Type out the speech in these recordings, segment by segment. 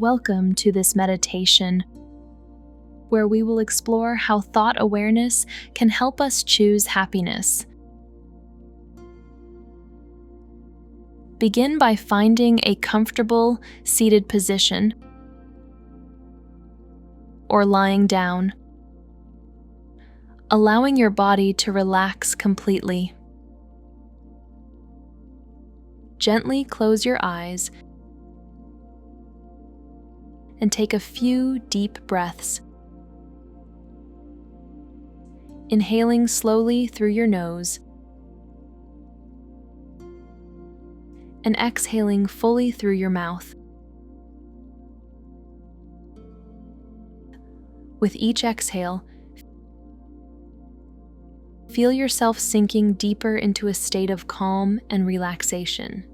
Welcome to this meditation, where we will explore how thought awareness can help us choose happiness. Begin by finding a comfortable seated position or lying down, allowing your body to relax completely. Gently close your eyes and take a few deep breaths, inhaling slowly through your nose and exhaling fully through your mouth. With each exhale, feel yourself sinking deeper into a state of calm and relaxation.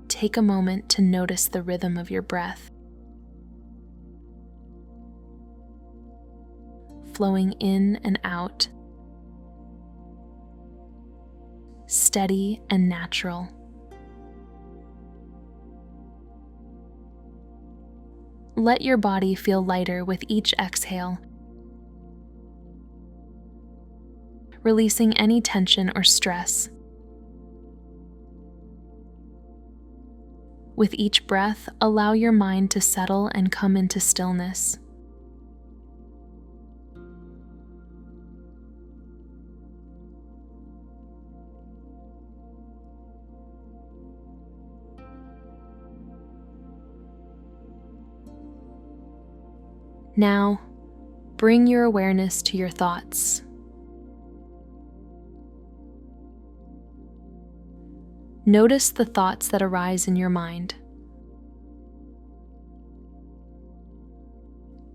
Take a moment to notice the rhythm of your breath, flowing in and out, steady and natural. Let your body feel lighter with each exhale, releasing any tension or stress. With each breath, allow your mind to settle and come into stillness. Now, bring your awareness to your thoughts. Notice the thoughts that arise in your mind.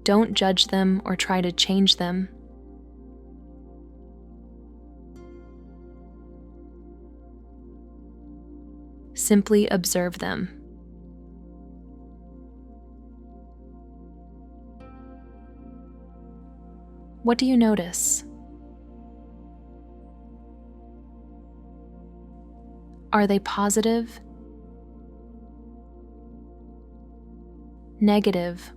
Don't judge them or try to change them. Simply observe them. What do you notice? Are they positive, negative,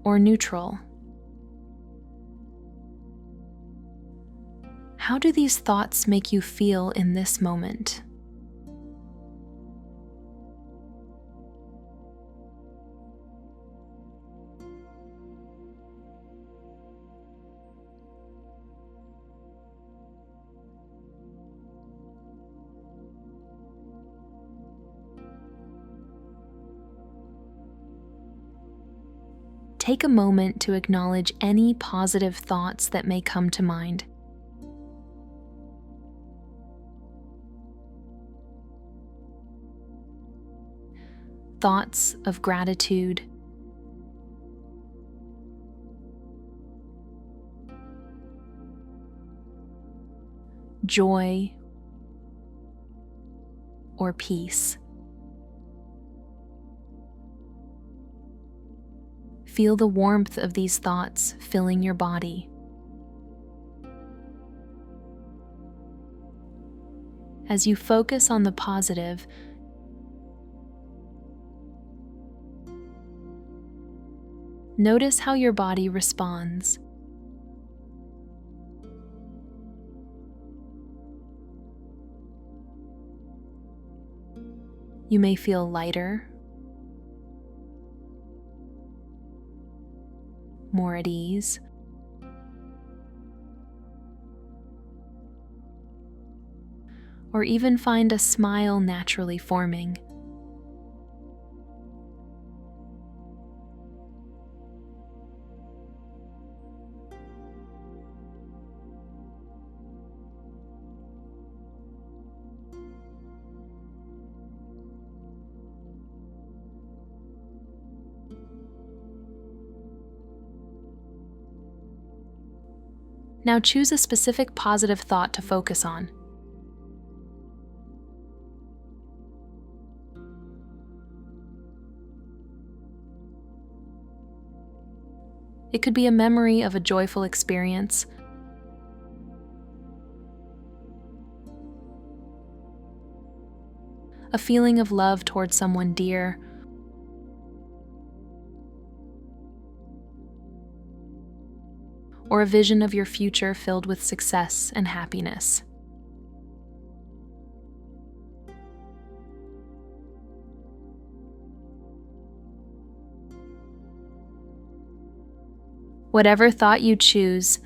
or neutral? How do these thoughts make you feel in this moment? Take a moment to acknowledge any positive thoughts that may come to mind. Thoughts of gratitude, joy, or peace. Feel the warmth of these thoughts filling your body. As you focus on the positive, notice how your body responds. You may feel lighter, more at ease, or even find a smile naturally forming. Now choose a specific positive thought to focus on. It could be a memory of a joyful experience, a feeling of love towards someone dear, or a vision of your future filled with success and happiness. Whatever thought you choose,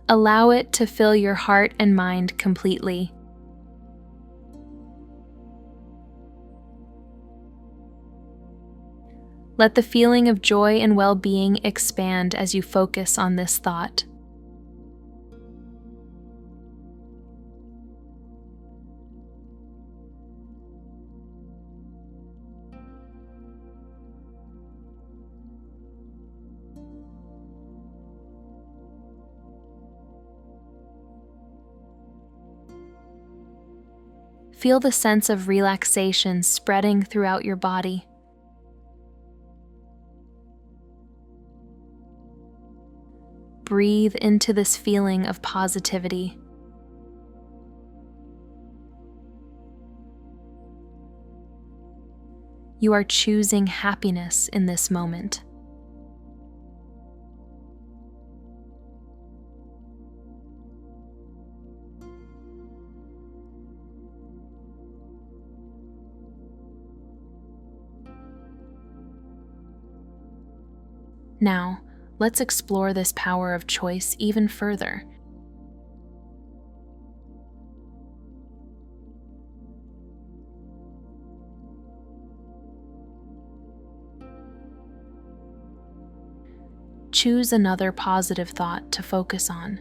allow it to fill your heart and mind completely. Let the feeling of joy and well-being expand as you focus on this thought. Feel the sense of relaxation spreading throughout your body. Breathe into this feeling of positivity. You are choosing happiness in this moment. Now, let's explore this power of choice even further. Choose another positive thought to focus on.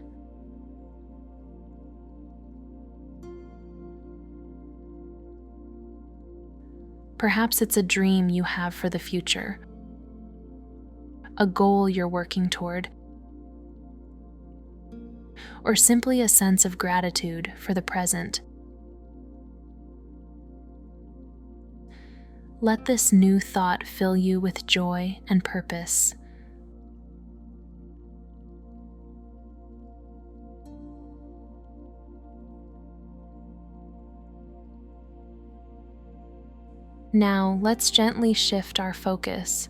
Perhaps it's a dream you have for the future, a goal you're working toward, or simply a sense of gratitude for the present. Let this new thought fill you with joy and purpose. Now, let's gently shift our focus.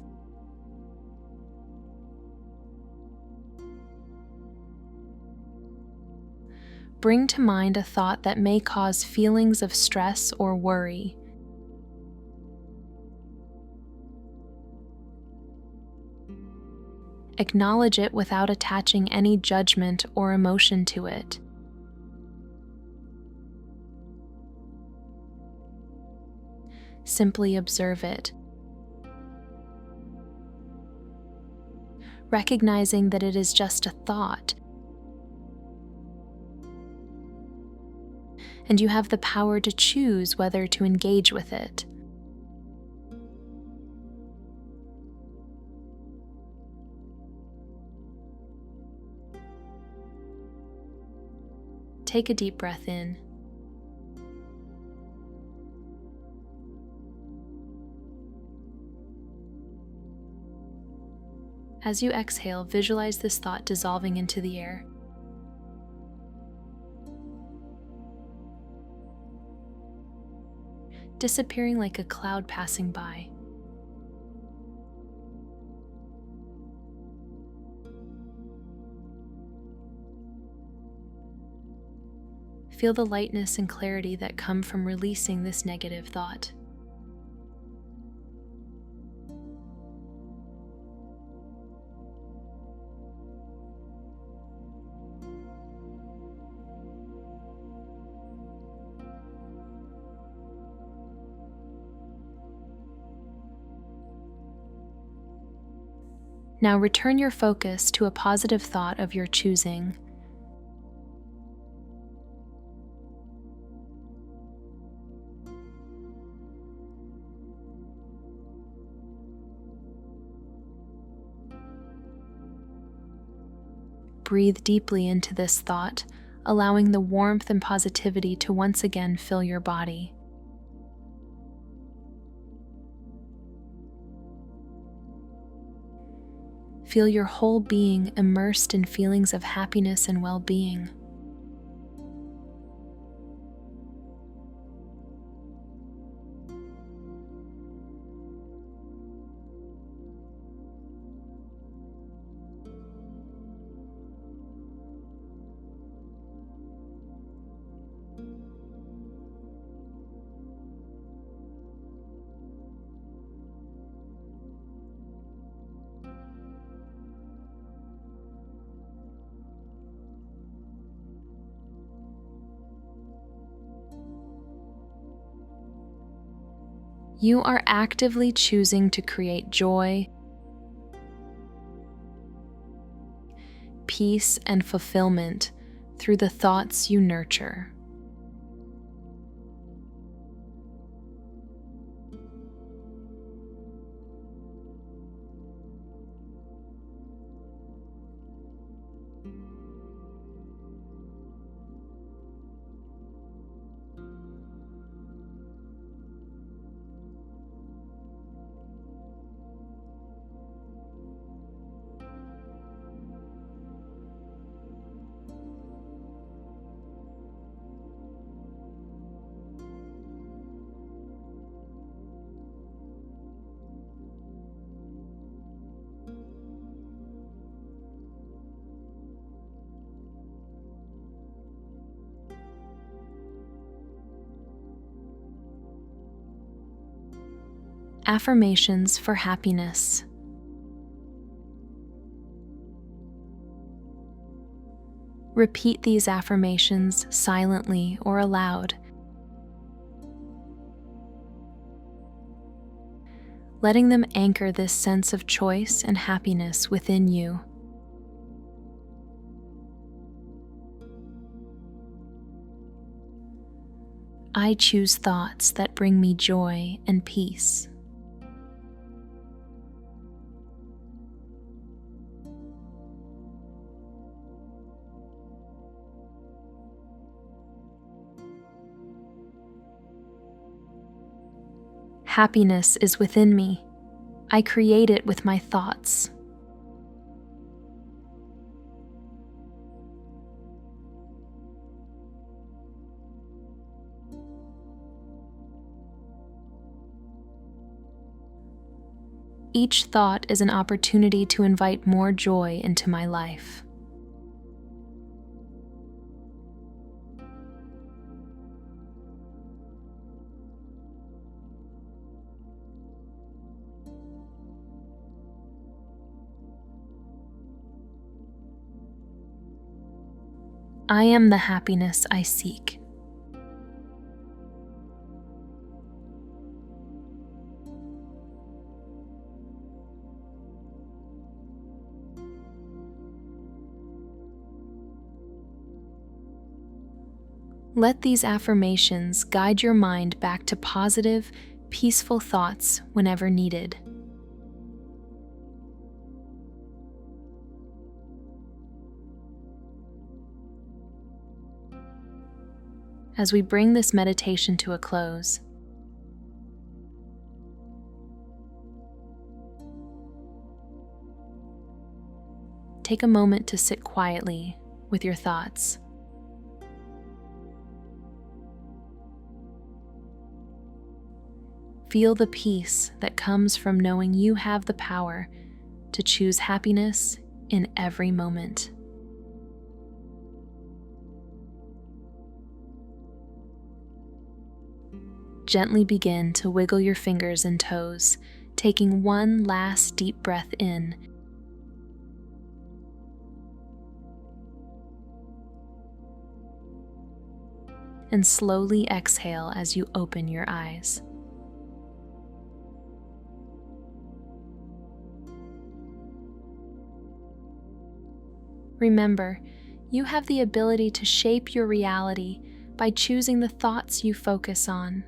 Bring to mind a thought that may cause feelings of stress or worry. Acknowledge it without attaching any judgment or emotion to it. Simply observe it, recognizing that it is just a thought, and you have the power to choose whether to engage with it. Take a deep breath in. As you exhale, visualize this thought dissolving into the air. Disappearing like a cloud passing by. Feel the lightness and clarity that come from releasing this negative thought. Now return your focus to a positive thought of your choosing. Breathe deeply into this thought, allowing the warmth and positivity to once again fill your body. Feel your whole being immersed in feelings of happiness and well-being. You are actively choosing to create joy, peace, and fulfillment through the thoughts you nurture. Affirmations for happiness. Repeat these affirmations silently or aloud, letting them anchor this sense of choice and happiness within you. I choose thoughts that bring me joy and peace. Happiness is within me. I create it with my thoughts. Each thought is an opportunity to invite more joy into my life. I am the happiness I seek. Let these affirmations guide your mind back to positive, peaceful thoughts whenever needed. As we bring this meditation to a close, take a moment to sit quietly with your thoughts. Feel the peace that comes from knowing you have the power to choose happiness in every moment. Gently begin to wiggle your fingers and toes, taking one last deep breath in and slowly exhale as you open your eyes. Remember, you have the ability to shape your reality by choosing the thoughts you focus on.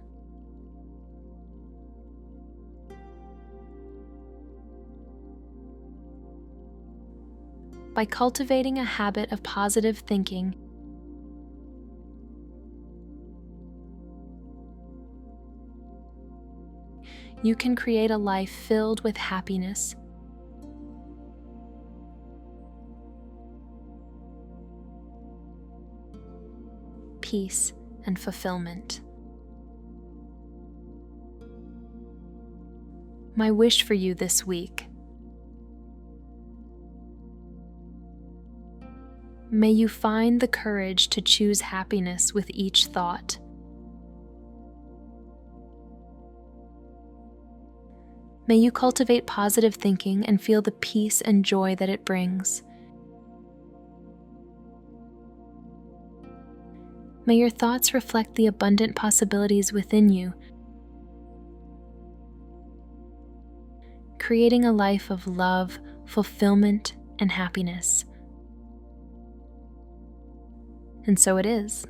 By cultivating a habit of positive thinking, you can create a life filled with happiness, peace, and fulfillment. My wish for you this week: may you find the courage to choose happiness with each thought. May you cultivate positive thinking and feel the peace and joy that it brings. May your thoughts reflect the abundant possibilities within you, creating a life of love, fulfillment, and happiness. And so it is.